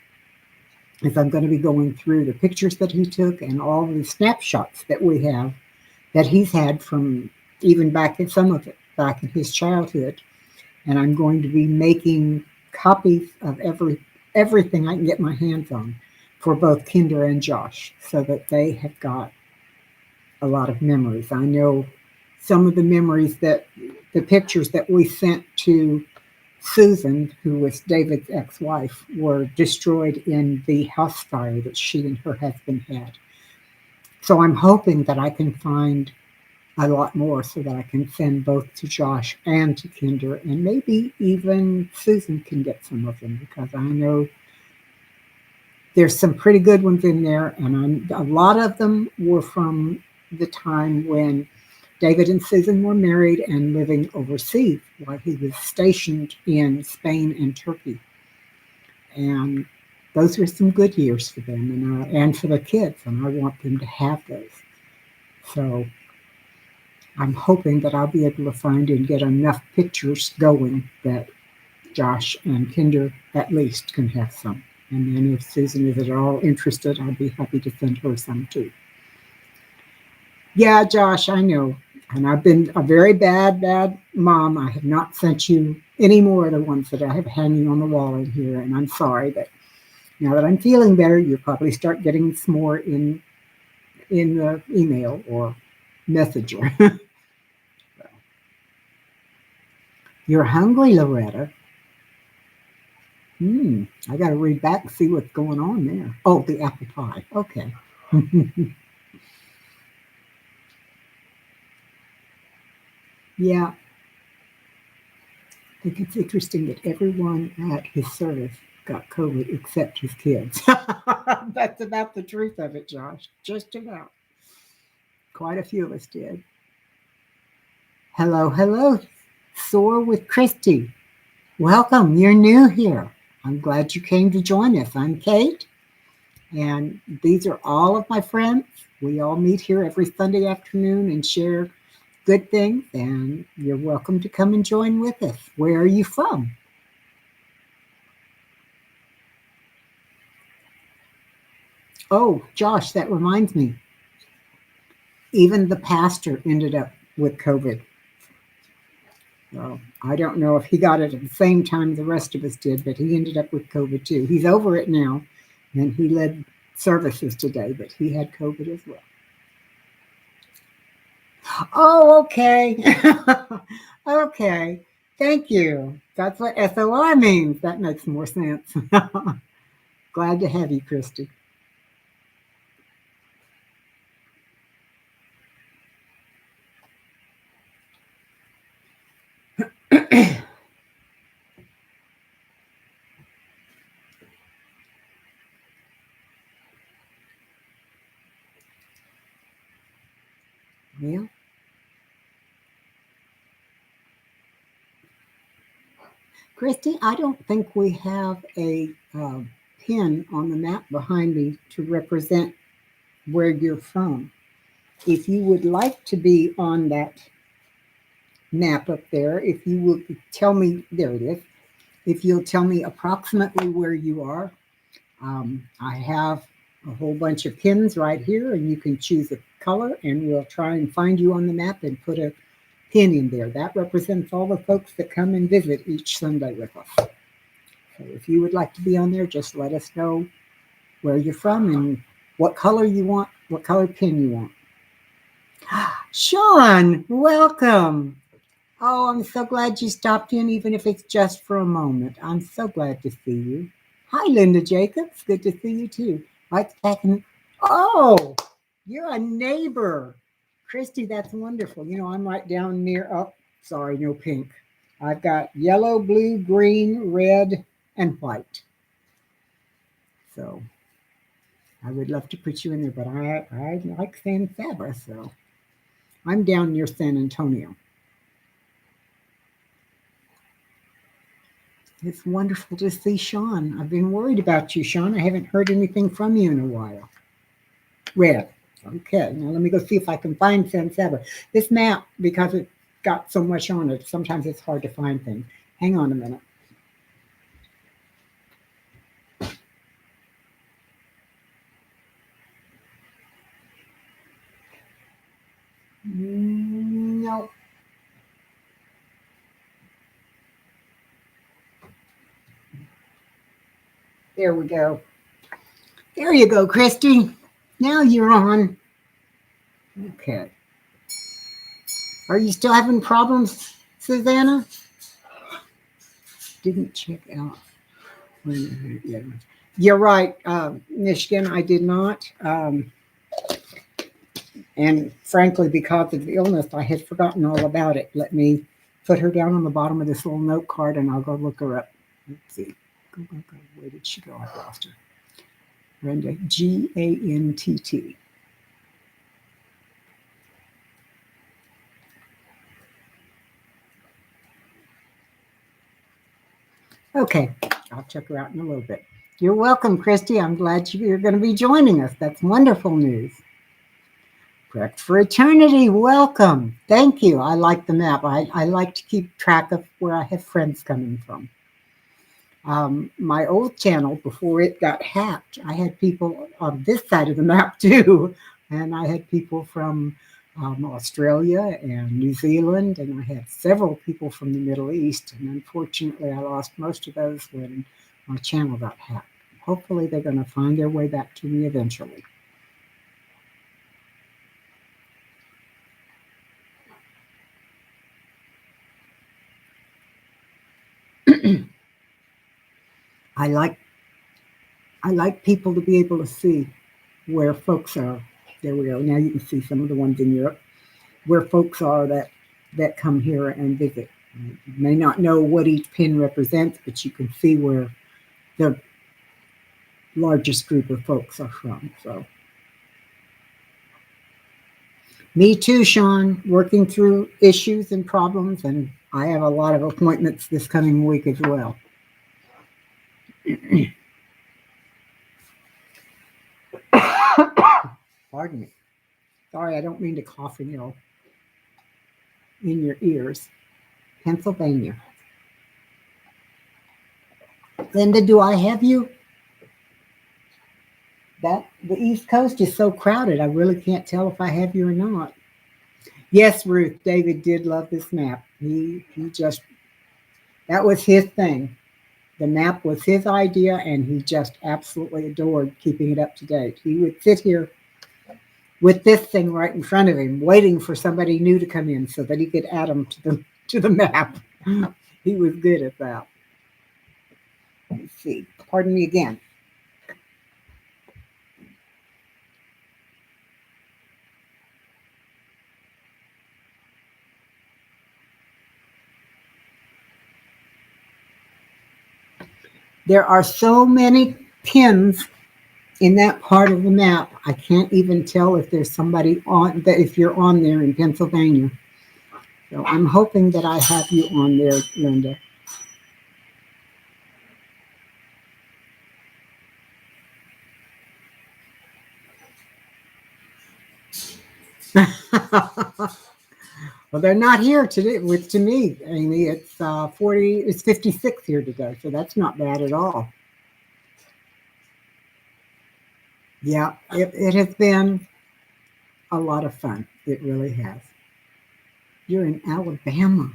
is I'm going to be going through the pictures that he took and all the snapshots that we have that he's had from even some of it back in his childhood. And I'm going to be making copies of everything I can get my hands on for both Kinder and Josh, so that they have got a lot of memories. I know some of the memories the pictures that we sent to Susan, who was David's ex-wife, were destroyed in the house fire that she and her husband had. So I'm hoping that I can find a lot more so that I can send both to Josh and to Kinder, and maybe even Susan can get some of them, because I know there's some pretty good ones in there, and a lot of them were from the time when David and Susan were married and living overseas while he was stationed in Spain and Turkey. And those were some good years for them and for the kids, and I want them to have those. So I'm hoping that I'll be able to find and get enough pictures going that Josh and Kinder at least can have some. And then if Susan is at all interested, I'll be happy to send her some too. Yeah, Josh, I know. And I've been a very bad mom. I have not sent you any more of the ones that I have hanging on the wall in here. And I'm sorry, but now that I'm feeling better, you'll probably start getting some more in the email or messenger. You're hungry, Loretta. I got to read back and see what's going on there. Oh, the apple pie. Okay. Yeah, I think it's interesting that everyone at his service got COVID except his kids. That's about the truth of it, Josh. Just about. Quite a few of us did. Hello, hello. Soar with Christy. Welcome. You're new here. I'm glad you came to join us. I'm Kate, and these are all of my friends. We all meet here every Sunday afternoon and share good things, and you're welcome to come and join with us. Where are you from? Oh, Josh, that reminds me. Even the pastor ended up with COVID. So I don't know if he got it at the same time the rest of us did, but he ended up with COVID too. He's over it now, and he led services today, but he had COVID as well. Oh, okay. Okay. Thank you. That's what SOR means. That makes more sense. Glad to have you, Christy. Yeah. Christy, I don't think we have a pin on the map behind me to represent where you're from. If you would like to be on that map up there, if you will tell me, there it is, if you'll tell me approximately where you are, I have a whole bunch of pins right here, and you can choose a color, and we'll try and find you on the map and put a pin in there. That represents all the folks that come and visit each Sunday with us. So if you would like to be on there, just let us know where you're from and what color you want, what color pin you want. Sean, welcome. Oh, I'm so glad you stopped in, even if it's just for a moment. I'm so glad to see you. Hi, Linda Jacobs. Good to see you too. Right back in. Oh, you're a neighbor. Christy, that's wonderful. You know, I'm right down near, oh, sorry, no pink. I've got yellow, blue, green, red, and white. So I would love to put you in there, but I like San Saba, so I'm down near San Antonio. It's wonderful to see Sean. I've been worried about you, Sean. I haven't heard anything from you in a while. Red. Okay, now let me go see if I can find San Saba. This map, because it got so much on it, sometimes it's hard to find things. Hang on a minute. No. There we go. There you go, Christy. Now you're on. Okay. Are you still having problems, Susanna? Didn't check out. You're right, Michigan. I did not. And frankly, because of the illness, I had forgotten all about it. Let me put her down on the bottom of this little note card and I'll go look her up. Let's see. Go. Where did she go? I lost her. Brenda, Gantt. Okay, I'll check her out in a little bit. You're welcome, Christy. I'm glad you're going to be joining us. That's wonderful news. Correct for Eternity, welcome. Thank you. I like the map. I like to keep track of where I have friends coming from. My old channel, before it got hacked, I had people on this side of the map too. And I had people from Australia and New Zealand, and I had several people from the Middle East. And unfortunately, I lost most of those when my channel got hacked. Hopefully, they're going to find their way back to me eventually. I like people to be able to see where folks are. There we go. Now you can see some of the ones in Europe where folks are that come here and visit. You may not know what each pin represents, but you can see where the largest group of folks are from. So, me too, Sean. Working through issues and problems, and I have a lot of appointments this coming week as well. Pardon me. Sorry, I don't mean to cough in your ears. Pennsylvania. Linda, do I have you? The East Coast is so crowded, I really can't tell if I have you or not. Yes, Ruth, David did love this map. He just, that was his thing. The map was his idea, and he just absolutely adored keeping it up to date. He would sit here with this thing right in front of him, waiting for somebody new to come in so that he could add them to the map. He was good at that. Let's see. Pardon me again. There are so many pins in that part of the map. I can't even tell if there's somebody on that, if you're on there in Pennsylvania. So I'm hoping that I have you on there, Linda. Well, they're not here today to me, Amy. It's 56 here today, so that's not bad at all. Yeah, it has been a lot of fun. It really has. You're in Alabama.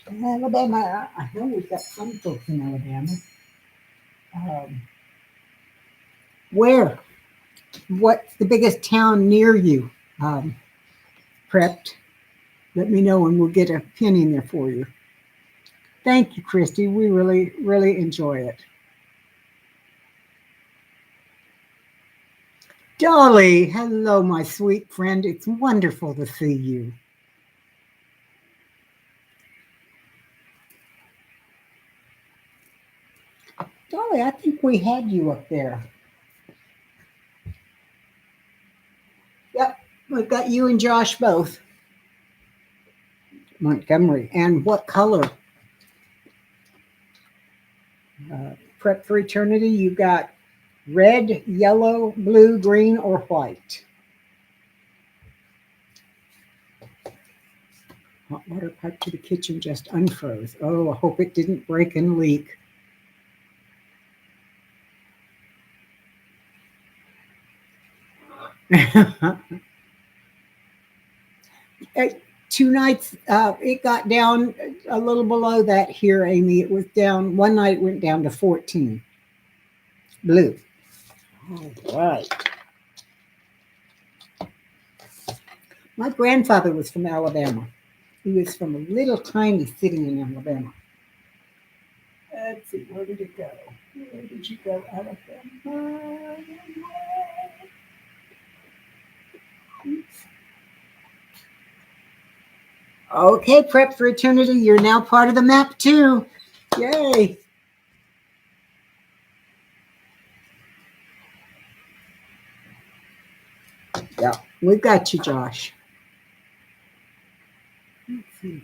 Alabama, I know we've got some folks in Alabama. Where? What's the biggest town near you? Prepped. Let me know and we'll get a pin in there for you. Thank you, Christy. We really, really enjoy it. Dolly, hello, my sweet friend. It's wonderful to see you. Dolly, I think we had you up there. Yep, we've got you and Josh both. Montgomery. And what color? Prep for Eternity, you got red, yellow, blue, green, or white. Hot water pipe to the kitchen just unfroze. Oh, I hope it didn't break and leak. Two nights, it got down a little below that here, Amy. It was down, one night it went down to 14. Blue. All right. My grandfather was from Alabama. He was from a little tiny city in Alabama. Let's see, where did it go? Where did you go, Alabama? Oops. Okay, Prep for Eternity, you're now part of the map too. Yay. Yeah, we've got you, Josh. Let's see.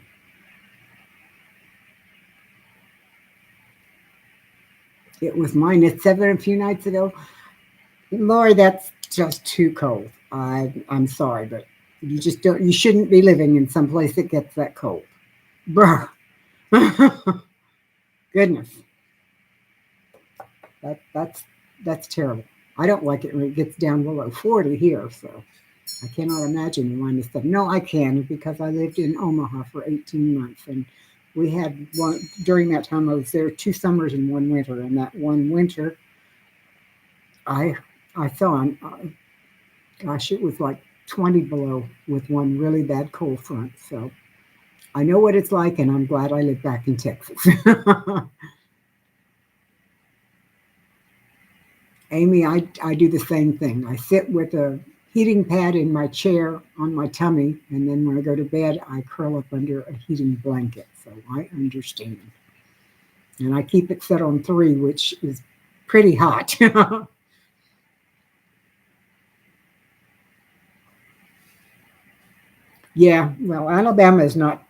It was -7 a few nights ago. Lord, that's just too cold. I'm sorry, but you just don't. You shouldn't be living in some place that gets that cold, bruh. Goodness, that's terrible. I don't like it when it gets down below 40 here, so I cannot imagine the -7. No, I can because I lived in Omaha for 18 months, and we had one during that time. I was there 2 summers and 1 winter, and that 1 winter, I I saw, gosh, it was like 20 below with one really bad cold front. So I know what it's like, and I'm glad I live back in Texas. Amy, I do the same thing. I sit with a heating pad in my chair on my tummy, and then when I go to bed, I curl up under a heating blanket. So I understand. And I keep it set on 3, which is pretty hot. Yeah, well, Alabama is not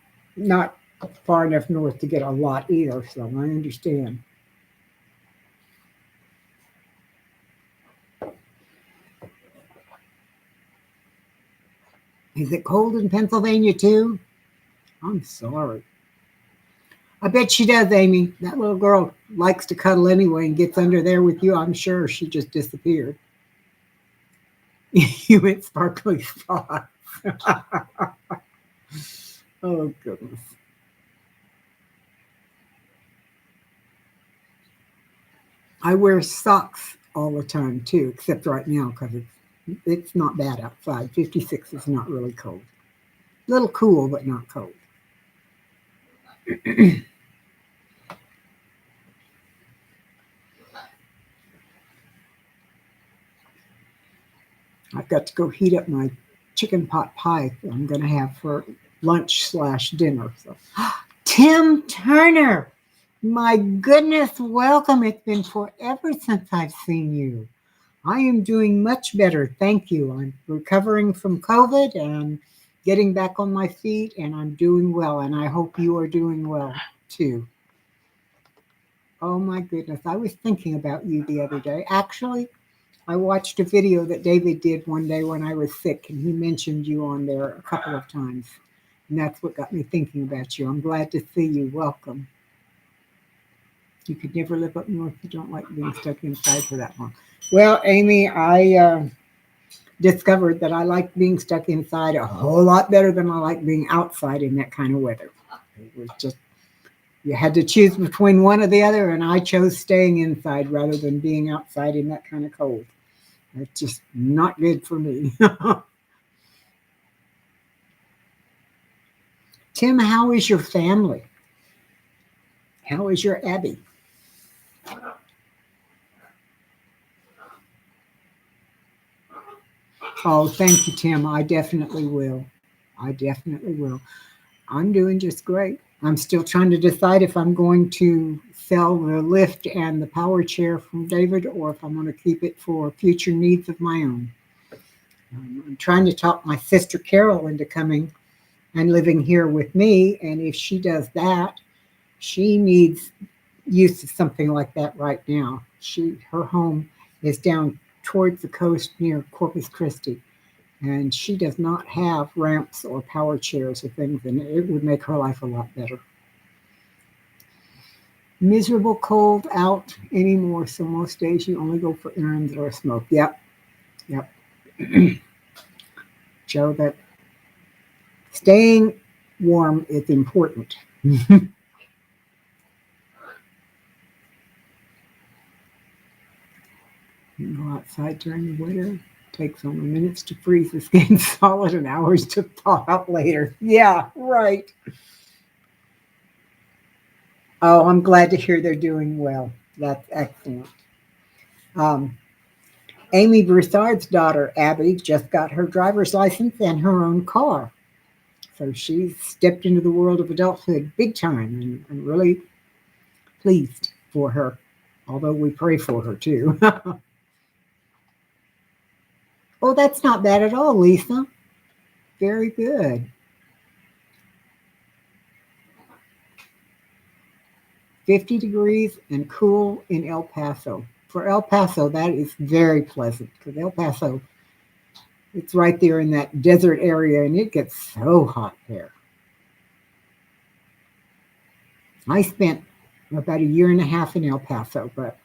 far enough north to get a lot either, so I understand. Is it cold in Pennsylvania too? I'm sorry. I bet she does, Amy. That little girl likes to cuddle anyway and gets under there with you. I'm sure she just disappeared. You went sparkly spots. Oh, goodness. I wear socks all the time too, except right now because it's not bad outside. 56 is not really cold. A little cool, but not cold. I've got to go heat up my chicken pot pie that I'm going to have for lunch/dinner. So, Tim Turner, my goodness, welcome. It's been forever since I've seen you. I am doing much better. Thank you. I'm recovering from COVID and getting back on my feet, and I'm doing well. And I hope you are doing well too. Oh my goodness. I was thinking about you the other day. Actually, I watched a video that David did one day when I was sick, and he mentioned you on there a couple of times. And that's what got me thinking about you. I'm glad to see you. Welcome. You could never live up north. You don't like being stuck inside for that long. Well, Amy, I discovered that I like being stuck inside a whole lot better than I like being outside in that kind of weather. It was just, you had to choose between one or the other, and I chose staying inside rather than being outside in that kind of cold. It's just not good for me. Tim, how is your family? How is your Abby? Oh, thank you, Tim. I definitely will. I definitely will. I'm doing just great. I'm still trying to decide if I'm going to sell the lift and the power chair from David or if I'm going to keep it for future needs of my own. I'm trying to talk my sister Carol into coming and living here with me. And if she does that, she needs use of something like that right now. Her home is down towards the coast near Corpus Christi, and she does not have ramps or power chairs or things, and it would make her life a lot better. Miserable cold out anymore, so most days you only go for errands or smoke. Yep, yep. Joe, that staying warm is important. You go outside during the winter. Takes only minutes to freeze the skin solid and hours to thaw out later. Yeah, right. Oh, I'm glad to hear they're doing well. That's excellent. Um, Amy Broussard's daughter, Abby, just got her driver's license and her own car. So she's stepped into the world of adulthood big time, and I'm really pleased for her, although we pray for her too. Oh, that's not bad at all, Lisa. Very good. 50 degrees and cool in El Paso. For El Paso, that is very pleasant because El Paso It's right there in that desert area, and it gets so hot there. I spent about a year and a half in El Paso, but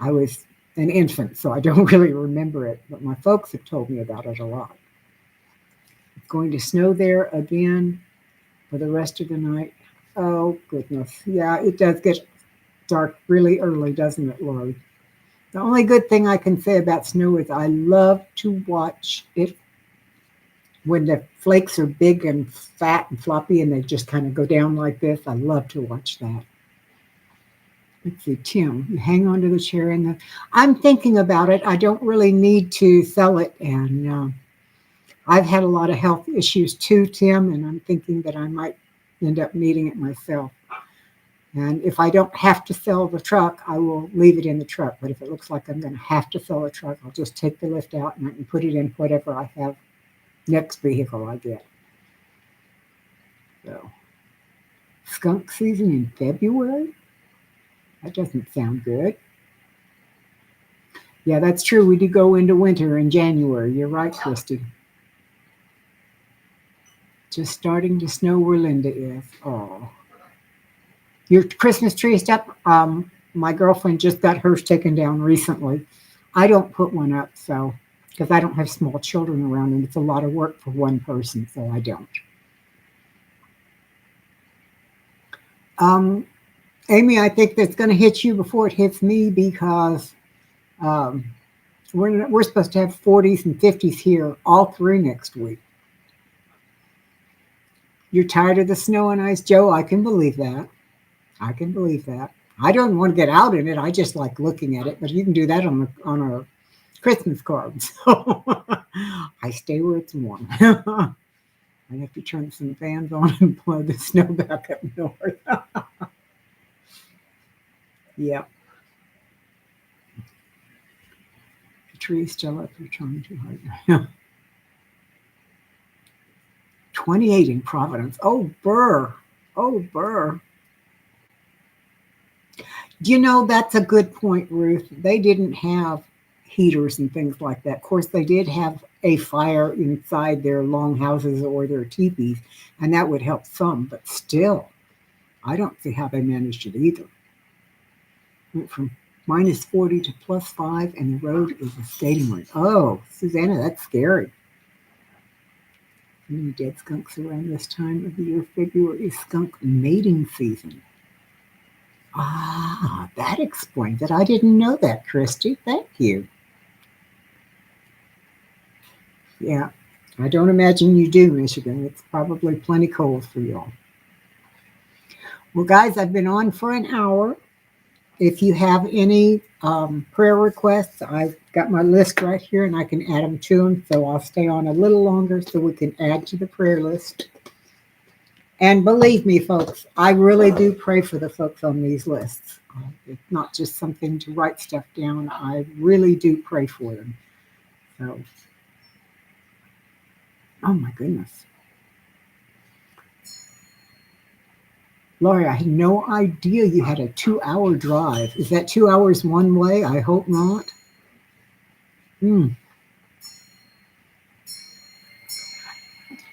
I was an infant, so I don't really remember it. But my folks have told me about it a lot. It's going to snow there again for the rest of the night. Oh, goodness. Yeah, it does get dark really early, doesn't it, Lori? The only good thing I can say about snow is I love to watch it when the flakes are big and fat and floppy and they just kind of go down like this. I love to watch that. Let's see, Tim, you hang on to the chair. I'm thinking about it. I don't really need to sell it. And I've had a lot of health issues too, Tim, and I'm thinking that I might end up needing it myself. And if I don't have to sell the truck, I will leave it in the truck. But if it looks like I'm going to have to sell a truck, I'll just take the lift out and I can put it in whatever I have next vehicle I get. So, skunk season in February? That doesn't sound good. Yeah, that's true. We do go into winter in January. You're right, Christy. Just starting to snow where Linda is. Oh. Your Christmas tree is up. My girlfriend just got hers taken down recently. I don't put one up, so because I don't have small children around, and it's a lot of work for one person, so I don't. Amy, I think that's going to hit you before it hits me because we're supposed to have 40s and 50s here all through next week. You're tired of the snow and ice, Joe? I can believe that. I can believe that. I don't want to get out in it. I just like looking at it, but you can do that on a Christmas card. So I stay where it's warm. I have to turn some fans on and blow the snow back up north. Yeah. The tree's still up. You're trying too hard. 28 in Providence. Oh, Burr. Oh, Burr. You know, that's a good point, Ruth. They didn't have heaters and things like that. Of course, they did have a fire inside their longhouses or their teepees, and that would help some. But still, I don't see how they managed it either. Went from minus 40 to plus 5, and the road is a skating rink. Oh, Susanna, that's scary. Many dead skunks around this time of the year. February is skunk mating season. Ah, that explains it. I didn't know that, Christy. Thank you. Yeah, I don't imagine you do, Michigan. It's probably plenty cold for y'all. Well, guys, I've been on for an hour. If you have any prayer requests, I've got my list right here and I can add them to them. So I'll stay on a little longer so we can add to the prayer list. And believe me, folks, I really do pray for the folks on these lists. It's not just something to write stuff down. I really do pray for them. So, oh my goodness. Lori, I had no idea you had a 2-hour drive. Is that 2 hours one way? I hope not. You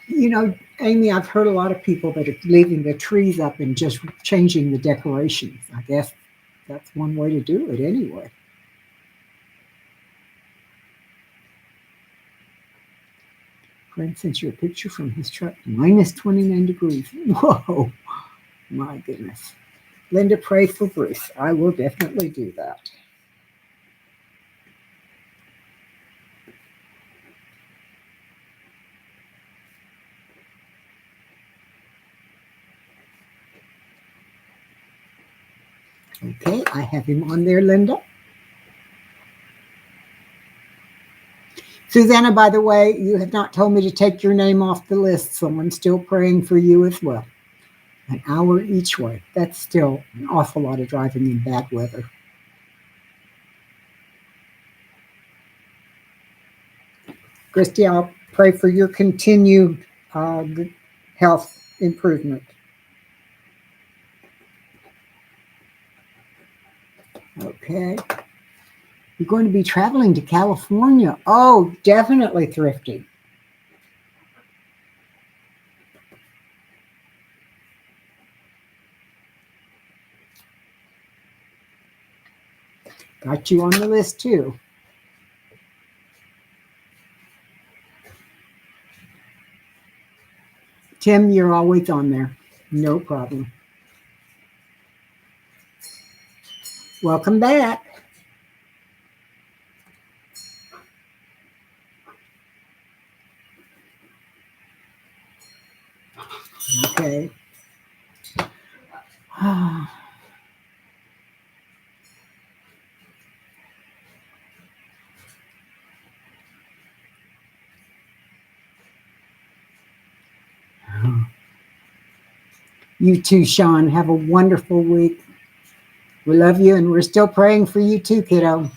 know, Amy, I've heard a lot of people that are leaving the trees up and just changing the decorations. I guess that's one way to do it anyway. Friend sent you a picture from his truck. Minus 29 degrees. Whoa. My goodness. Linda, pray for Bruce. I will definitely do that. Okay, I have him on there, Linda. Susanna, by the way, you have not told me to take your name off the list. Someone's still praying for you as well. An hour each way. That's still an awful lot of driving in bad weather. Christy, I'll pray for your continued health improvement. Okay. You're going to be traveling to California. Oh, definitely thrifty. Got you on the list too. Tim, you're always on there. No problem. Welcome back. Okay. You too, Sean. Have a wonderful week. We love you, and we're still praying for you too, kiddo.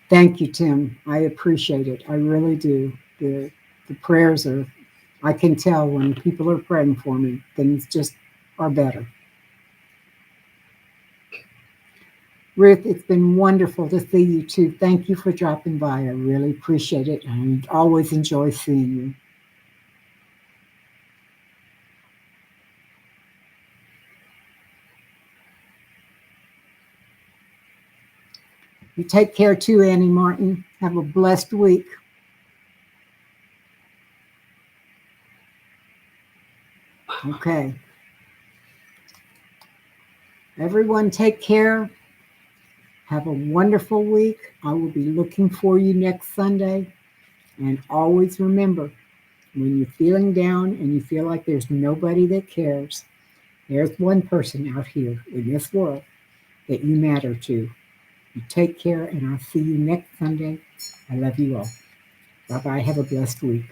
Thank you, Tim. I appreciate it. I really do. The prayers are, I can tell when people are praying for me, things just are better. Ruth, it's been wonderful to see you too. Thank you for dropping by. I really appreciate it. I always enjoy seeing you. You take care too, Annie Martin. Have a blessed week. Okay. Everyone take care. Have a wonderful week. I will be looking for you next Sunday. And always remember, when you're feeling down and you feel like there's nobody that cares, there's one person out here in this world that you matter to. You take care, and I'll see you next Sunday. I love you all. Bye-bye. Have a blessed week.